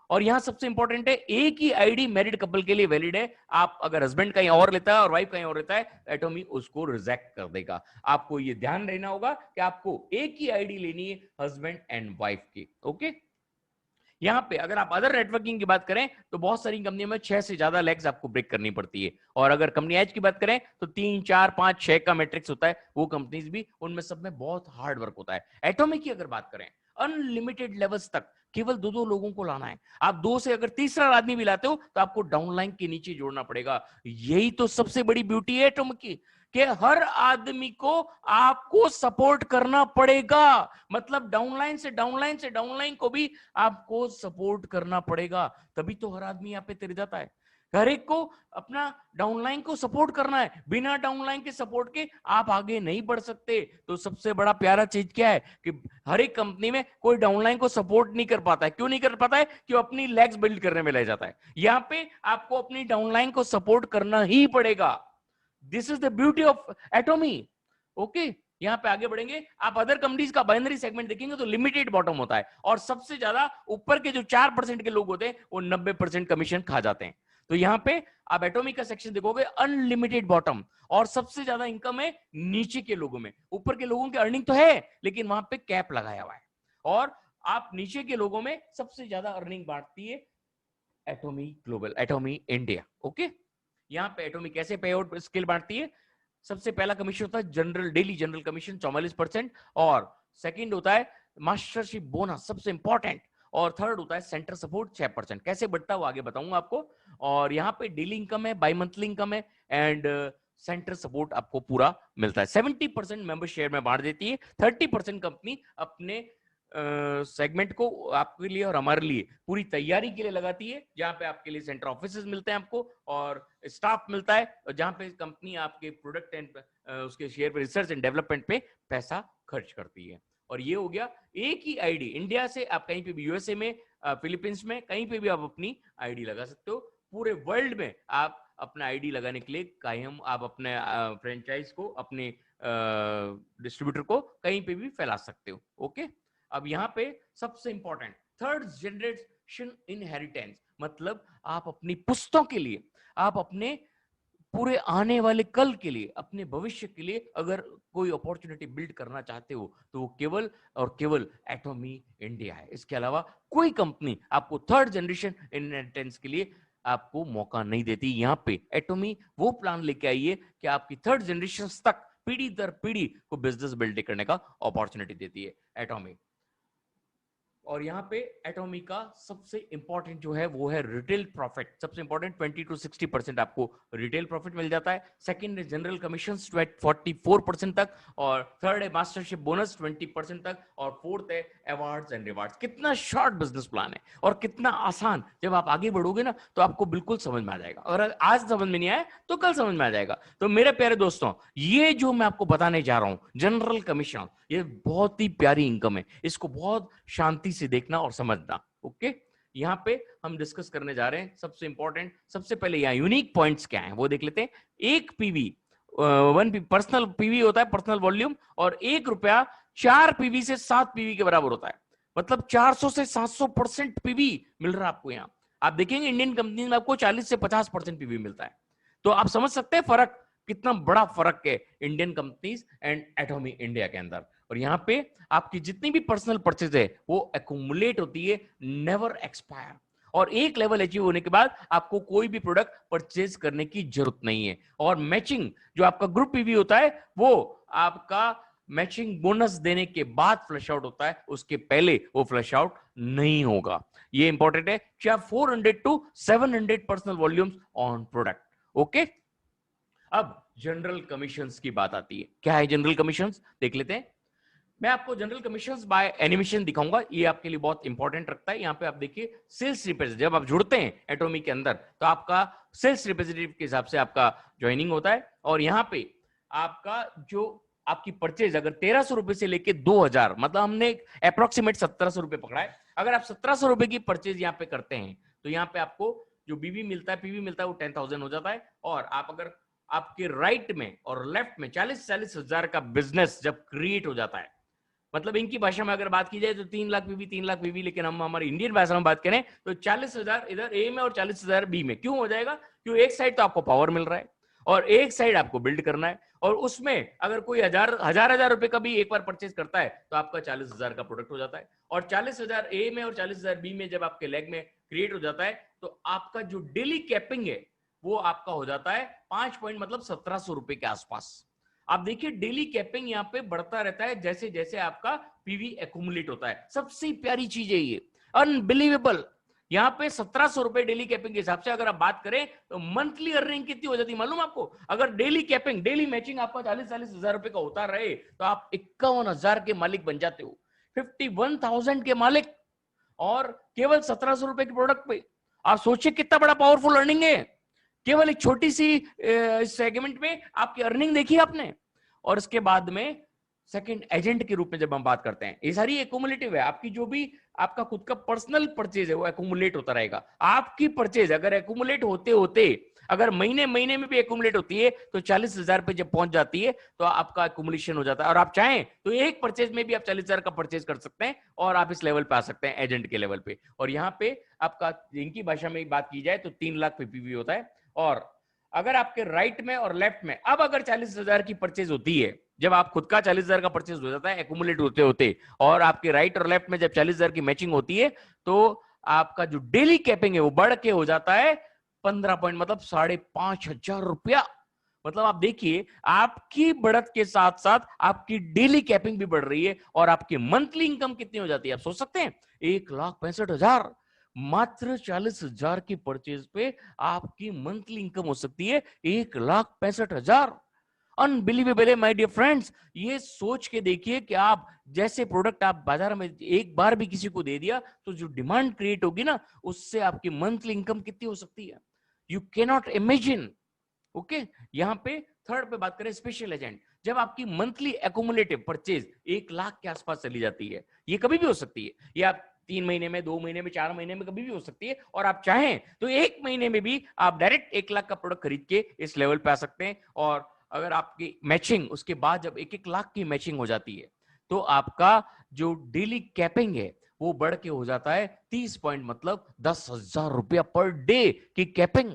और यहां सबसे इंपॉर्टेंट है, एक ही आईडी मैरिड कपल के लिए वैलिड है। आप अगर हस्बैंड कहीं और लेता है और वाइफ कहीं और लेता है, एटॉमी उसको रिजेक्ट कर देगा। आपको ये ध्यान रहना होगा कि आपको एक ही आईडी लेनी है हस्बैंड एंड वाइफ की। ओके, यहां पे अगर आप अदर नेटवर्किंग की बात करें तो बहुत सारी कंपनियों में 6 से ज्यादा लेग्स आपको ब्रेक करनी पड़ती है, और अगर कंपनी एज की बात करें तो 3, 4, 5, 6 का मैट्रिक्स होता है, वो कंपनीज भी, उनमें सब में बहुत हार्ड वर्क होता है। एटॉमिक की अगर बात करें, अनलिमिटेड लेवल्स तक केवल दो लोगों को लाना है। आप 2 से अगर तीसरा आदमी भी लाते हो तो आपको डाउनलाइन के नीचे जोड़ना पड़ेगा। यही तो सबसे बड़ी ब्यूटी है एटॉमिक की, कि हर आदमी को आपको सपोर्ट करना पड़ेगा। मतलब डाउनलाइन से डाउनलाइन को भी आपको सपोर्ट करना पड़ेगा, तभी तो हर आदमी यहाँ पे तेरे जाता है। हर एक को अपना डाउनलाइन को सपोर्ट करना है, बिना डाउनलाइन के सपोर्ट के आप आगे नहीं बढ़ सकते। तो सबसे बड़ा प्यारा चीज क्या है कि हर एक कंपनी में कोई डाउनलाइन को सपोर्ट नहीं कर पाता है। क्यों नहीं कर पाता है? कि वो अपनी लेग्स बिल्ड करने में ले जाता है। यहाँ पे आपको अपनी डाउनलाइन को सपोर्ट करना ही पड़ेगा। This is the beauty of एटॉमी। Okay, यहां पे आगे बढ़ेंगे, आप अदर कंपनीज का बाइनरी सेगमेंट देखेंगे तो लिमिटेड बॉटम होता है, और सबसे ज्यादा ऊपर के जो 4% के लोग होते हैं वो 90% कमीशन खा जाते हैं। तो यहां पे आप एटॉमी का सेक्शन देखोगे, अनलिमिटेड बॉटम, और सबसे ज्यादा इनकम है नीचे के लोगों में। ऊपर के लोगों की अर्निंग तो है लेकिन वहां पे कैप लगाया हुआ है, और आप नीचे के लोगों में सबसे ज्यादा अर्निंग बांटती है एटॉमी ग्लोबल, एटॉमी इंडिया। ओके, यहां पे एटॉमी कैसे पे आउट स्केल बांटती है? सबसे पहला कमीशन होता है जनरल, डेली जनरल कमीशन 44%, और सेकंड होता है मास्टरशिप बोनस, सबसे इंपॉर्टेंट, और थर्ड होता है सेंटर सपोर्ट 6%। कैसे बढ़ता है वो आगे बताऊंगा आपको। और यहाँ पे डेली इनकम है, बाई मंथली इनकम है, एंड सेंटर सपोर्ट आपको पूरा मिलता है। 70% मेंबर शेयर में बांट देती है, 30% कंपनी अपने सेगमेंट को आपके लिए और हमारे लिए पूरी तैयारी के लिए लगाती है, जहां पे आपके लिए सेंटर ऑफिसेज मिलते हैं आपको, और स्टाफ मिलता है, और जहां पे कंपनी आपके प्रोडक्ट एंड उसके शेयर पे, रिसर्च एंड डेवलपमेंट पे पैसा खर्च करती है। और ये हो गया एक ही आईडी, इंडिया से आप कहीं पे भी, यूएसए में, फिलीपींस में, कहीं पे भी आप अपनी आईडी लगा सकते हो। पूरे वर्ल्ड में आप अपना आईडी लगाने के लिए कायम, आप अपने फ्रेंचाइज को, अपने डिस्ट्रीब्यूटर को कहीं पे भी फैला सकते हो। ओके, अब यहाँ पे सबसे इंपॉर्टेंट, थर्ड जनरेशन इनहेरिटेंस, मतलब आप अपनी पुश्तों के लिए, आप अपने पूरे आने वाले कल के लिए, अपने भविष्य के लिए अगर कोई अपॉर्चुनिटी बिल्ड करना चाहते हो तो वो केवल और केवल एटॉमी इंडिया है। इसके अलावा कोई कंपनी आपको थर्ड जनरेशन इनहेरिटेंस के लिए आपको मौका नहीं देती। यहाँ पे एटॉमी वो प्लान लेके आई है कि आपकी थर्ड जनरेशन तक, पीढ़ी दर पीढ़ी को बिजनेस बिल्ड करने का अपॉर्चुनिटी देती है एटॉमी। और यहाँ पे एटॉमी का सबसे इंपॉर्टेंट जो है वो है रिटेल प्रॉफिट। सबसे इंपॉर्टेंट 20 to 60% आपको रिटेल प्रॉफिट मिल जाता है। सेकंड है जनरल कमीशन 44% तक, और थर्ड है मास्टरशिप बोनस 20% तक, और फोर्थ है अवार्ड्स एंड रिवार्ड्स। कितना शॉर्ट बिजनेस प्लान है और कितना आसान। जब आप आगे बढ़ोगे ना तो आपको बिल्कुल समझ में आ जाएगा, और आज समझ में नहीं आया तो कल समझ में आ जाएगा। तो मेरे प्यारे दोस्तों, ये जो मैं आपको बताने जा रहा हूं जनरल कमीशन, ये बहुत ही प्यारी इनकम है, इसको बहुत शांति से देखना और समझना। ओके, यहाँ पे हम डिस्कस करने जा रहे हैं सबसे इंपॉर्टेंट। सबसे पहले यहाँ यूनिक पॉइंट्स क्या हैं वो देख लेते हैं। एक पीवी 1 पर्सनल पीवी होता है, पर्सनल वॉल्यूम, और 1 रुपया 4 पीवी से 7 पीवी के बराबर होता है। मतलब 400 से 700% पीवी मिल रहा है आपको यहाँ। आप देखेंगे इंडियन कंपनी में आपको 40 से 50% पीवी मिलता है। तो आप समझ सकते हैं फर्क, कितना बड़ा फर्क है इंडियन कंपनीज एंड एटॉमी इंडिया के अंदर। और यहाँ पे आपकी जितनी भी पर्सनल परचेज है वो एक्यूमुलेट होती है, नेवर एक्सपायर। और एक लेवल अचीव होने के बाद आपको कोई भी प्रोडक्ट परचेज करने की जरूरत नहीं है। और मैचिंग जो आपका ग्रुप पीवी होता है वो आपका मैचिंग बोनस देने के बाद फ्लश आउट होता है, उसके पहले वो फ्लश आउट नहीं होगा। ये इंपॉर्टेंट है। 400 to 700 personal volumes on product. Okay, अब जनरल कमीशंस की बात आती है। क्या है जनरल कमीशंस, देख लेते हैं। मैं आपको जनरल कमीशंस बाय एनिमेशन दिखाऊंगा, ये आपके लिए बहुत इंपॉर्टेंट रखता है। यहाँ पे आप देखिए सेल्स रिप्रेजेंटेटिव, जब आप जुड़ते हैं एटॉमी के अंदर तो आपका सेल्स रिप्रेजेंटेटिव के हिसाब से आपका ज्वाइनिंग होता है। और यहाँ पे आपका जो आपकी परचेज अगर 1300 रुपए से लेके 2000, मतलब हमने अप्रोक्सीमेट 1700 रुपए पकड़ा है। अगर आप 1700 रुपए की परचेज यहाँ पे करते हैं तो यहाँ पे आपको जो बीवी मिलता है, पीवी मिलता है, वो 10,000 हो जाता है। और आप अगर आपके राइट में और लेफ्ट में 40-40 हजार का बिजनेस जब क्रिएट हो जाता है, मतलब इनकी भाषा में अगर बात की जाए तो 3 लाख पीवी, 3 लाख पीवी, लेकिन हम हमारी इंडियन भाषा में बात करें तो 40,000 इधर ए में और 40,000 बी में। क्यों हो जाएगा? क्यों, एक साइड तो आपको पावर मिल रहा है और एक साइड आपको बिल्ड करना है। और उसमें अगर कोई हजार रुपए का भी एक बार परचेज करता है तो आपका 40,000 का प्रोडक्ट हो जाता है। और 40,000 ए में और 40,000 बी में जब आपके लेग में क्रिएट हो जाता है तो आपका जो डेली कैपिंग है वो आपका हो जाता है 5 पॉइंट, मतलब 1700 रुपए के आसपास। आप देखिए डेली कैपिंग यहाँ पे बढ़ता रहता है जैसे जैसे आपका पीवी एक्यूमुलेट होता है। सबसे प्यारी चीज है ये, अनबिलीवेबल। यहाँ पे 1700 रुपए डेली कैपिंग के हिसाब से अगर आप बात करें तो मंथली अर्निंग कितनी हो जाती है मालूम आपको? अगर डेली कैपिंग, डेली मैचिंग आपका 40-40 हजार रुपए का होता रहे तो आप 51,000 के मालिक बन जाते हो, 51,000 के मालिक, और केवल 1700 रुपए के प्रोडक्ट पे। आप सोचिए कितना बड़ा पावरफुल अर्निंग है। केवल एक छोटी सी सेगमेंट में आपकी अर्निंग देखी आपने। और इसके बाद में सेकंड एजेंट के रूप में जब हम बात करते हैं, ये सारी एक्यूमुलेटिव है। आपकी जो भी आपका खुद का पर्सनल परचेज है वो एक्यूमुलेट होता रहेगा। आपकी परचेज अगर एक्यूमुलेट होते होते अगर महीने महीने में भी एक्यूमुलेट होती है तो 40,000 पे जब पहुंच जाती है तो आपका एक्यूमुलेशन हो जाता है। और आप चाहें तो एक परचेज में भी आप 40,000 का परचेज कर सकते हैं और आप इस लेवल पे आ सकते हैं, एजेंट के लेवल पे। और यहाँ पे आपका इनकी भाषा में बात की जाए तो 3 लाख पीपीवी होता है। और अगर आपके राइट में और लेफ्ट में अब अगर 40,000 की परचेज होती है, जब आप खुद का 40,000 का परचेज हो जाता है एक्यूमुलेट होते होते, और आपके राइट और लेफ्ट में जब 40,000 की मैचिंग होती है तो आपका जो डेली कैपिंग है वो बढ़ के हो जाता है 15 पॉइंट, मतलब 5,500 रुपया। मतलब आप देखिए आपकी बढ़त के साथ साथ आपकी डेली कैपिंग भी बढ़ रही है और आपकी मंथली इनकम कितनी हो जाती है आप सोच सकते हैं? 1,65,000। मात्र 40,000 की परचेज पे आपकी मंथली इनकम हो सकती है 1,65,000। अनबिलीवेबल है माय डियर फ्रेंड्स। ये सोच के देखिए कि आप जैसे प्रोडक्ट आप बाजार में एक बार भी किसी को दे दिया तो जो डिमांड क्रिएट होगी ना, उससे आपकी मंथली इनकम कितनी हो सकती है, you can not imagine. Okay, यहाँ पे थर्ड पे बात करें स्पेशल एजेंट। जब आपकी मंथली एक्यूमुलेटिव परचेज 1 लाख के आसपास चली जाती है, ये कभी भी हो सकती है, ये आप 3 महीने में, 2 महीने में, 4 महीने में कभी भी हो सकती है। और आप चाहें तो 1 महीने में भी आप डायरेक्ट 1 लाख का प्रोडक्ट खरीद के इस लेवल पे आ सकते हैं। और अगर आपकी मैचिंग उसके बाद जब 1-1 लाख की मैचिंग हो जाती है तो आपका जो डेली कैपिंग है वो बढ़ के हो जाता है 30 पॉइंट, मतलब 10,000 रुपया पर डे की कैपिंग।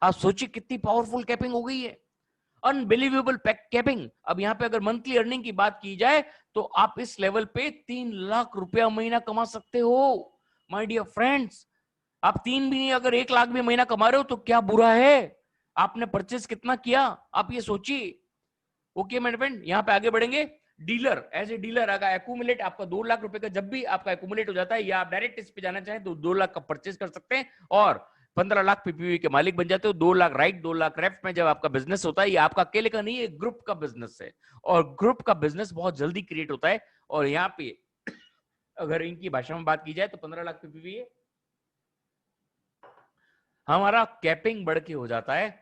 आप सोचिए कितनी पावरफुल कैपिंग हो गई है, अनबिलीवेबल कैपिंग। अब यहाँ पे अगर मंथली अर्निंग की बात की जाए तो आप इस लेवल पे 3 लाख रुपया महीना कमा सकते हो माय डियर फ्रेंड्स। आप 3 भी नहीं, अगर 1 लाख भी महीना कमा रहे हो तो क्या बुरा है? आपने परचेज कितना किया आप ये सोचिए। ओके मेरे फ्रेंड, यहाँ पे आगे बढ़ेंगे। डीलर, एज ए डीलर अगर एक्यूमुलेट आपका 2 लाख रुपए का जब भी आपका एक्यूमुलेट हो जाता है, या आप डायरेक्ट इस पे जाना चाहें तो 2 लाख का परचेज कर सकते हैं और 15 लाख पीपीवी के मालिक बन जाते हो। 2 लाख राइट, 2 लाख लेफ्ट में जब आपका बिजनेस होता है, ये आपका अकेले का नहीं है, ग्रुप का बिजनेस है और ग्रुप का बिजनेस बहुत जल्दी क्रिएट होता है। और यहाँ पे अगर इनकी भाषा में बात की जाए तो 15 लाख पीपीवी है, हमारा कैपिंग बढ़ के हो जाता है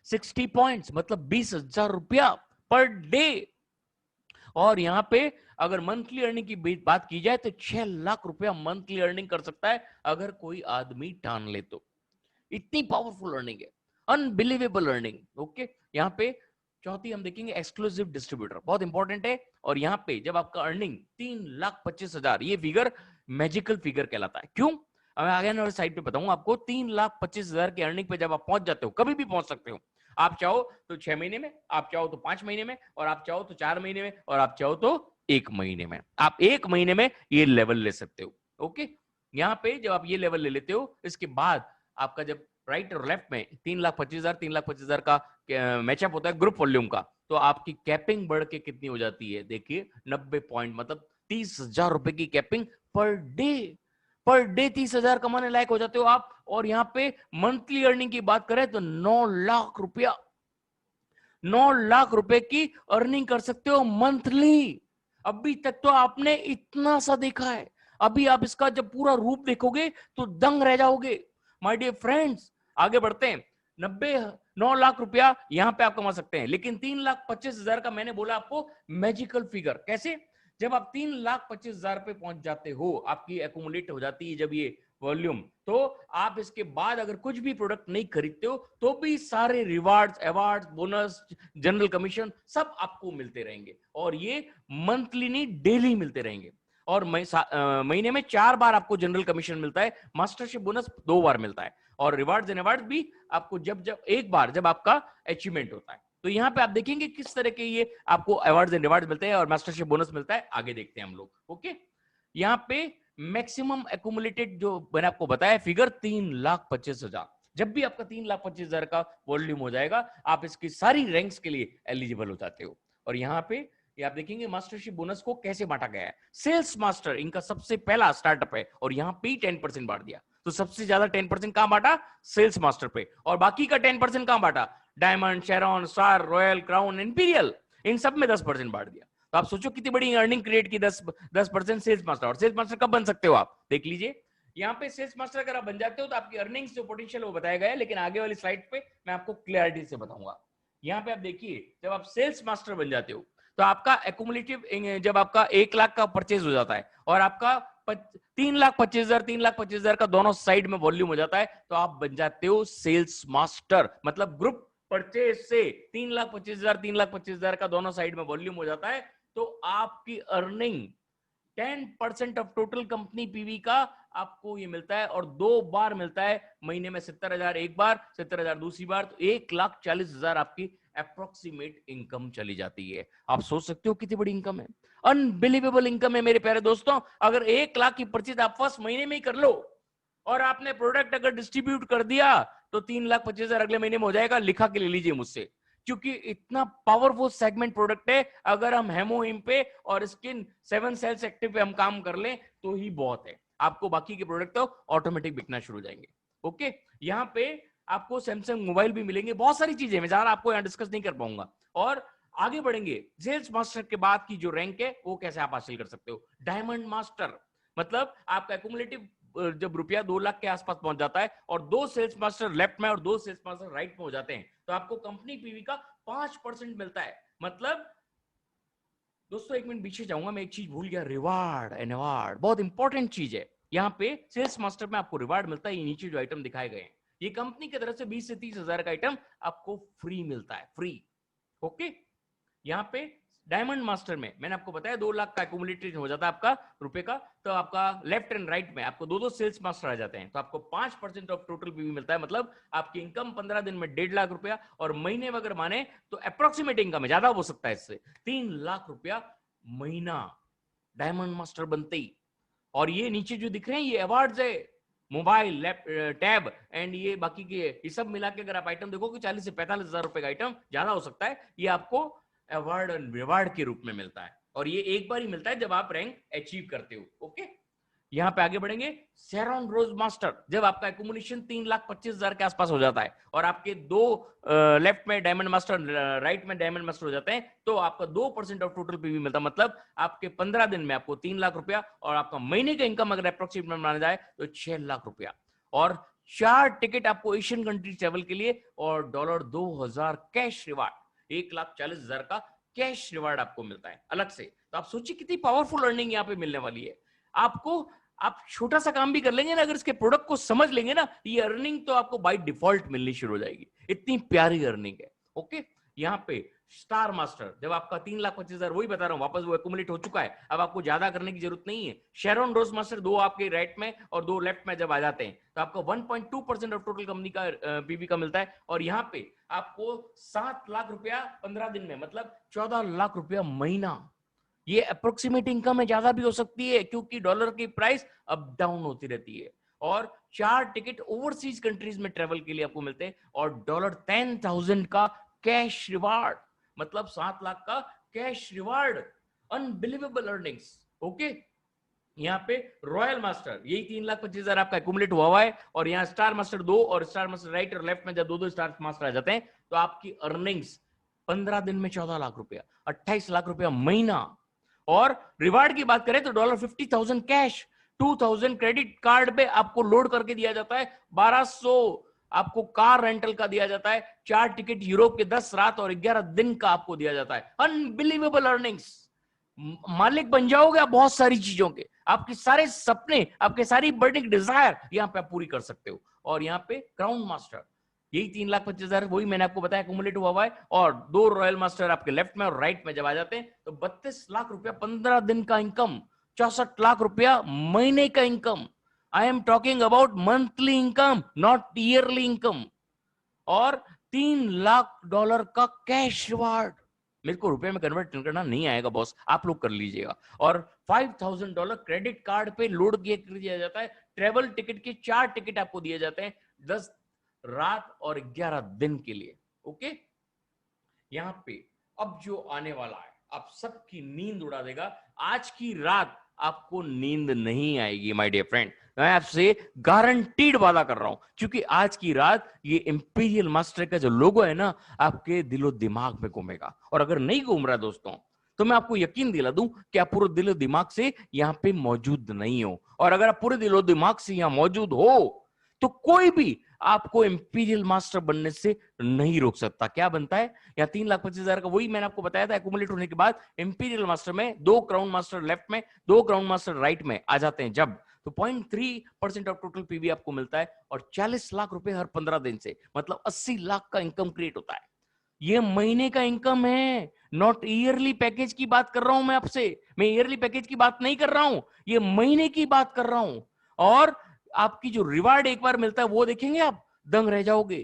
60 पॉइंट्स, मतलब 20,000 रुपया पर डे। और यहाँ पे अगर मंथली अर्निंग की बात की जाए तो 6 लाख रुपया मंथली अर्निंग कर सकता है अगर कोई आदमी ठान ले तो। इतनी पावरफुल अर्निंग है, अनबिलीवेबल अर्निंग। ओके, यहाँ पे चौथी हम देखेंगे एक्सक्लूसिव डिस्ट्रीब्यूटर, बहुत इंपॉर्टेंट है। और यहाँ पे जब आपका अर्निंग 3,25,000, ये फिगर मैजिकल फिगर कहलाता है। क्यों? मैं आगे वाले साइड पे बताऊंगा आपको। 3,25,000 की अर्निंग पे जब आप पहुंच जाते हो, कभी भी पहुंच सकते हो। आप चाहो तो 6 महीने में, आप चाहो तो 5 महीने में, और आप चाहो तो 4 महीने में, और आप चाहो तो 1 महीने में। आप 1 महीने में ये लेवल ले सकते हो। ओके, यहाँ पे जब आप ये लेवल ले लेते हो, इसके बाद आपका जब राइट और लेफ्ट में 3,25,000 का मैचअप होता है ग्रुप वॉल्यूम का, तो आपकी कैपिंग बढ़ के कितनी हो जाती है? देखिए 90 पॉइंट, मतलब 30,000 रुपए की capping per day. Per day 30,000 कमाने लायक हो जाते हो आप। और यहाँ पे मंथली अर्निंग की बात करें तो 9 लाख रुपया, 9 लाख रुपए की अर्निंग कर सकते हो मंथली। अभी तक तो आपने इतना सा देखा है, अभी आप इसका जब पूरा रूप देखोगे तो दंग रह जाओगे। माय डियर फ्रेंड्स, आगे बढ़ते हैं। 9 लाख रुपया यहां पे आप कमा सकते हैं, लेकिन 3,25,000 का मैंने बोला आपको मैजिकल फिगर। कैसे? जब आप 3,25,000 पे पहुंच जाते हो, आपकी एकुमुलेट हो जाती है जब ये वॉल्यूम, तो आप इसके बाद अगर कुछ भी प्रोडक्ट नहीं खरीदते हो तो भी सारे rewards, awards, bonus, general commission सब आपको मिलते रहेंगे। और ये मंथली नहीं, डेली मिलते रहेंगे। और महीने में 4 बार आपको जनरल कमीशन मिलता है, मास्टरशिप बोनस 2 बार मिलता है, और रिवार्ड्स एंड अवार्ड्स भी आपको जब जब एक बार जब आपका अचीवमेंट होता है। तो यहाँ पे आप देखेंगे किस तरह के ये आपको अवार्ड्स एंड रिवार्ड्स मिलते हैं और मास्टरशिप बोनस मिलता है। आगे देखते हैं हम लोग। ओके, यहाँ पे मैक्सिमम एक्यूमुलेटेड जो मैंने आपको बताया फिगर 3,25,000। जब भी आपका 3,25,000 का वॉल्यूम हो जाएगा, आप इसकी सारी रैंक्स के लिए एलिजिबल हो जाते हो। और यहाँ पे ये आप देखेंगे मास्टरशिप बोनस को कैसे बांटा गया है। सेल्स मास्टर इनका सबसे पहला स्टार्टअप है, और यहाँ पे 10% बांट दिया। तो सबसे ज्यादा 10% कहां बांटा? सेल्स मास्टर पे। और बाकी का 10% कहां बांटा? Diamond, Sharon, star, royal, crown, imperial, इन सब में 10% बांट दिया। तो आप सोचो कितनी बड़ी अर्निंग क्रिएट की 10% सेल्स मास्टर। और सेल्स मास्टर कब बन सकते हो आप? देख लीजिए यहाँ पे सेल्स मास्टर अगर आप बन जाते हो तो आपकी अर्निंग्स जो पोटेंशियल वो बताया गया है, लेकिन आगे वाली स्लाइड पे मैं आपको क्लैरिटी से बताऊंगा। यहाँ पे आप देखिए, जब आप सेल्स मास्टर बन जाते हो तो आपका एक्यूमुलेटिव, जब आपका 1 लाख का परचेज हो जाता है और आपका 3,25,000 का दोनों साइड में वॉल्यूम हो जाता है, तो आप बन जाते हो सेल्स मास्टर। मतलब ग्रुप परचेज से 3,25,000 का दोनों साइड में वॉल्यूम हो जाता है, तो आपकी earning 10% of total company PV का आपको ये मिलता है। और 2 बार मिलता है महीने में, 70,000 एक बार, 70,000 दूसरी बार, तो 1,40,000 आपकी अप्रोक्सीमेट इनकम चली जाती है। आप सोच सकते हो कितनी बड़ी इनकम है, अनबिलीवेबल इनकम है मेरे प्यारे दोस्तों। अगर 1 लाख की परचेज आप फर्स्ट महीने में ही कर लो, और आपने प्रोडक्ट अगर डिस्ट्रीब्यूट कर दिया, तो 3,25,000 अगले महीने में हो जाएगा। लिखा के ले लीजिए मुझसे, क्योंकि इतना पावरफुल सेगमेंट प्रोडक्ट है। अगर हम हेमोहिम पे और स्किन 7 सेल्स एक्टिव पे हम काम कर लें तो ही बहुत है। आपको बाकी के प्रोडक्ट तो ऑटोमेटिक बिकना शुरू हो जाएंगे। ओके, यहाँ पे आपको सैमसंग मोबाइल भी मिलेंगे, बहुत सारी चीजें मैं ज्यादा आपको यहाँ डिस्कस नहीं कर पाऊंगा। और आगे बढ़ेंगे, सेल्स मास्टर के बाद की जो रैंक है वो कैसे आप हासिल कर सकते हो? डायमंड मास्टर, मतलब आपका एक्यूमुलेटिव जब रुपया 2 लाख के आसपास पहुंच जाता है और 2 सेल्स मास्टर लेफ्ट में और 2 सेल्स मास्टर राइट में हो जाते हैं, तो आपको कंपनी पीवी का 5% मिलता है। मतलब दोस्तों, एक मिनट पीछे जाऊंगा, मैं एक चीज भूल गया, रिवार्ड एंड अवार्ड बहुत इंपॉर्टेंट चीज है। यहाँ पे सेल्स मास्टर में आपको रिवार्ड मिलता है। ये नीचे जो आइटम दिखाए गए हैं, ये कंपनी की तरफ से 20 से 30,000 का आइटम आपको फ्री मिलता है, फ्री। ओके, यहाँ पे डायमंड मास्टर में मैंने आपको बताया 2 लाख का एक्यूमुलेटेड हो जाता है आपका रुपए का, तो आपका लेफ्ट एंड राइट में आपको 2-2 सेल्स मास्टर आ जाते हैं, तो आपको 5% ऑफ टोटल पीवी मिलता है। मतलब आपकी इनकम 15 दिन में 1.5 लाख रुपया, और महीने में अगर माने तो अप्रोक्सीमेट इनकम है, ज्यादा हो सकता है इससे, 3 लाख रुपया महीना डायमंड मास्टर बनते ही। और ये नीचे जो दिख रहे हैं ये अवार्ड्स है, मोबाइल, टैब एंड ये बाकी के, ये सब मिला के अगर आप आइटम देखोगे 40 से 45,000 रुपए का आइटम, ज्यादा हो सकता है, ये आपको अवार्ड एंड रिवार्ड के रूप में मिलता है। और ये एक बार ही मिलता है जब आप रैंक अचीव करते हो। ओके, यहां पे आगे बढ़ेंगे, शेरॉन रोज मास्टर, जब आपका एक्यूमुलेशन 3,25,000 के आसपास हो जाता है और आपके 2 लेफ्ट में डायमंड मास्टर, राइट में डायमंड मास्टर हो जाते हैं, तो आपका 2% ऑफ टोटल पीवी मिलता है। मतलब आपके 15 दिन में आपको 3 लाख रुपया, और आपका महीने का इनकम अगर अप्रोक्सीमेट माना जाए तो 6 लाख रुपया, और 4 टिकट आपको एशियन कंट्री ट्रेवल के लिए, और $2,000 कैश रिवार्ड, 1,40,000 का कैश रिवार्ड आपको मिलता है अलग से। तो आप सोचिए कितनी पावरफुल अर्निंग यहाँ पे मिलने वाली है आपको। आप छोटा सा काम भी कर लेंगे ना, अगर इसके प्रोडक्ट को समझ लेंगे ना, ये अर्निंग तो आपको बाय डिफॉल्ट मिलनी शुरू हो जाएगी। इतनी प्यारी अर्निंग है। ओके, यहाँ पे स्टार मास्टर, जब आपका 3,25,000, वही बता रहा हूं वापस, वो एक्यूमुलेट हो चुका है, अब आपको ज्यादा करने की जरूरत नहीं है। शेरोन रोज मास्टर 2 आपके राइट में और 2 लेफ्ट में जब आ जाते हैं तो आपको 1.2% ऑफ टोटल कंपनी का पीवी का मिलता है। और यहाँ पे आपको 7 लाख रुपया 15 दिन में, मतलब 14 लाख रुपया महीना। ये अप्रोक्सीमेट इनकम है, ज्यादा भी हो सकती है क्योंकि डॉलर की प्राइस अप डाउन होती रहती है। और 4 टिकट ओवरसीज कंट्रीज में ट्रेवल के लिए आपको मिलते हैं और $10,000 का कैश रिवार्ड, मतलब 7 लाख का cash reward. Unbelievable earnings. Okay, यहाँ पे रॉयल मास्टर यही 3,25,000 आपका एक्यूमुलेट हुआ है और यहाँ स्टार मास्टर 2 और स्टार मास्टर राइट और लेफ्ट में जब 2-2 स्टार मास्टर आ जाते हैं तो आपकी अर्निंग्स 15 दिन में 14 लाख रुपया, 28 लाख रुपया महीना। और रिवार्ड की बात करें तो $50,000 कैश, 2,000 क्रेडिट कार्ड पे आपको लोड करके दिया जाता है, 1,200 आपको कार रेंटल का दिया जाता है, 4 टिकट यूरोप के 10 रात और 11 दिन का आपको दिया जाता है। Unbelievable earnings. मालिक बन जाओगे आप बहुत सारी चीजों के, आपके सारे सपने, आपके सारी बर्निंग डिजायर यहाँ पे आप पूरी कर सकते हो। और यहाँ पे क्राउन मास्टर यही 3,25,000, वही मैंने आपको बताया एक्यूमुलेट हुआ है, और 2 रॉयल मास्टर आपके लेफ्ट में और राइट में जब आ जाते हैं तो 32 लाख रुपया 15 दिन का इनकम, 64 लाख रुपया महीने का income. I am talking about monthly income, not yearly income. और $3 लाख का कैश रिवार्ड। मेरे को रुपए में कन्वर्ट करना नहीं आएगा बॉस, आप लोग कर लीजिएगा। और $5,000 क्रेडिट कार्ड पे लोड किया जाता है। ट्रेवल टिकट के 4 टिकट आपको दिए जाते हैं 10 रात और 11 दिन के लिए। ओके, यहां पे अब जो आने वाला है आप सबकी नींद उड़ा देगा। आज की रात आपको नींद नहीं आएगी माय डियर फ्रेंड, मैं आपसे गारंटीड वादा कर रहा हूं, क्योंकि आज की रात ये इंपीरियल मास्टर का जो लोगो है ना आपके दिलो दिमाग में घूमेगा। और अगर नहीं घूम रहा दोस्तों तो मैं आपको यकीन दिला दूं कि आप पूरे दिलो दिमाग से यहाँ पे मौजूद नहीं हो। और अगर आप पूरे दिलो दिमाग से यहाँ मौजूद हो तो कोई भी आपको इंपीरियल मास्टर बनने से नहीं रोक सकता। क्या बनता है या 3,25,000 का, वही मैंने आपको बताया था, एक्यूमुलेट होने के बाद इंपीरियल मास्टर में 2 क्राउन मास्टर लेफ्ट में, 2 क्राउन मास्टर राइट में आ जाते हैं जब, तो 0.3% ऑफ टोटल पीवी आपको मिलता है और 40 लाख रुपए हर 15 दिन से, मतलब 80 लाख का इनकम क्रिएट होता है। ये महीने का इनकम है, नॉट ईयरली पैकेज की बात कर रहा हूं मैं आपसे। मैं ईयरली पैकेज की बात नहीं कर रहा हूं, ये महीने की बात कर रहा हूं। और आपकी जो रिवार्ड एक बार मिलता है वो देखेंगे आप दंग रह जाओगे।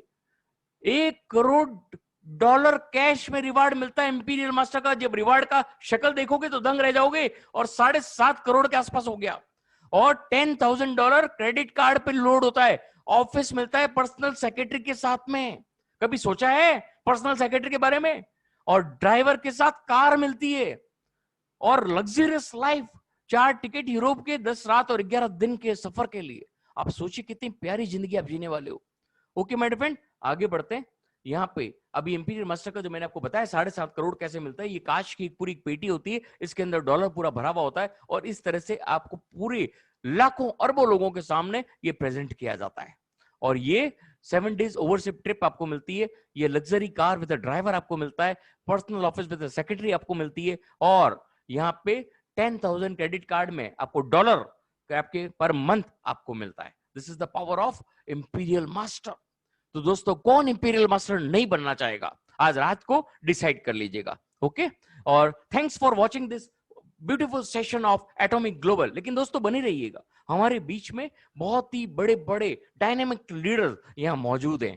$1 करोड़ कैश में रिवार्ड मिलता है इंपीरियल मास्टर का। जब रिवार्ड का शक्ल देखोगे तो दंग रह जाओगे। और 7.5 करोड़ के आसपास हो गया। और $10,000 क्रेडिट कार्ड पे लोड होता है। ऑफिस मिलता है पर्सनल सेक्रेटरी के साथ में, कभी सोचा है पर्सनल सेक्रेटरी के बारे में? और ड्राइवर के साथ कार मिलती है और लग्जरियस लाइफ, 4 टिकट यूरोप के 10 रात और 11 दिन के सफर के लिए। आप सोचिए कितनी प्यारी जिंदगी आप जीने वाले हो। ओके माय डियर फ्रेंड, आगे बढ़ते हैं। यहाँ पे अभी इंपीरियल मास्टर का जो मैंने आपको बताया 7.5 करोड़ कैसे मिलता है, ये कांच की पूरी पेटी होती है, इसके अंदर डॉलर पूरा भरा हुआ होता है और इस तरह से आपको पूरे लाखों अरबों लोगों के सामने ये प्रेजेंट किया जाता है। और ये 7 डेज ओवरशिप ट्रिप आपको मिलती है, ये लग्जरी कार विद ड्राइवर आपको मिलता है, पर्सनल ऑफिस विद सेक्रेटरी आपको मिलती है, और यहाँ पे 10,000 क्रेडिट कार्ड में आपको डॉलर आपके पर मंथ आपको मिलता है। This is the power of imperial master. तो दोस्तों कौन इंपीरियल मास्टर नहीं बनना चाहेगा, आज रात को डिसाइड कर लीजिएगा। ओके, और thanks for watching this beautiful session of atomic global. लेकिन दोस्तों बने रहिएगा, हमारे बीच में बहुत ही बड़े बड़े डायनेमिक लीडर्स यहाँ मौजूद हैं।